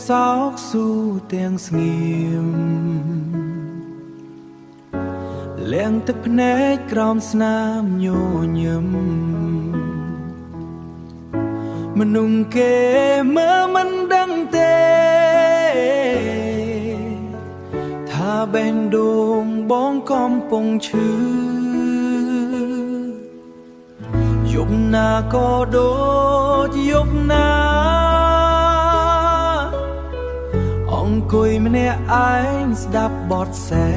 សោកស៊ូទាំងស្ងៀមលាងទឹកភ្នែកក្រោមស្នាមញញឹមមនុស្សគេមើលមិនដឹងទេថាបេះដូងបងកំពុងឈឺយប់ណាក៏ដូចយប់ណាអង្គុយម្នាក់ឯងស្ដាប់បទសែ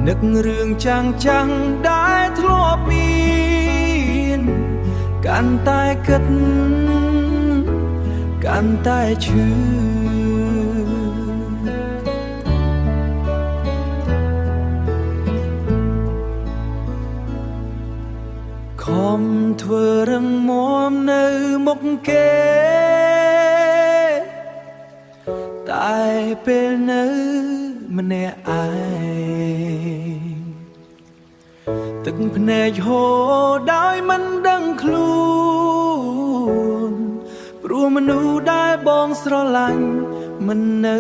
នឹករឿងចាំងដែលធ្លាប់មានកាន់តែគិតកាន់តែឈឺខំធ្វើរឹងមាំនៅមុខគេតែពេលនៅម្នាក់ឯងទឹកភ្នែកហូរដោយមិនដឹងខ្លួនព្រោះមនុស្សដែលបងស្រឡាញ់មិននៅ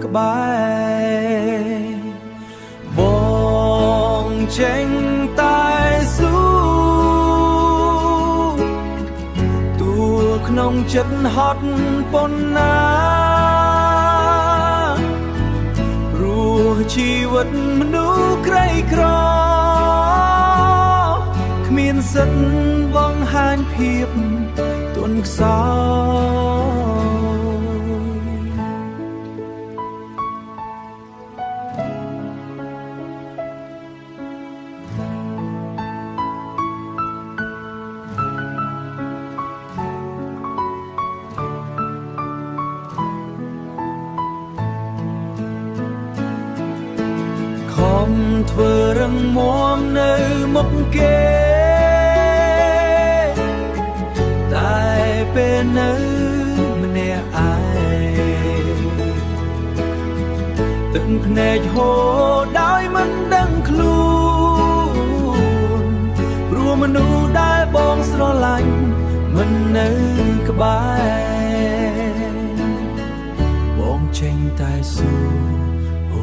ក្បែរបងចេញតែស៊ូទួលក្នុងចិត្តហត់ប៉ុណ្ណាព្រោះជីវិតមនុស្សក្រីក្រគ្មានសិទ្ធិបង្ហាញភាពទន់ខ្សោធ្វើរឹងមាំនៅមុខគេតែពេលនៅម្នាក់ឯងទឹកភ្នែកហូរដោយមិនដឹងខ្លួនព្រោះមនុស្សដែលបងស្រឡាញ់មិននៅក្បែរបងចេញតែស៊ូអូ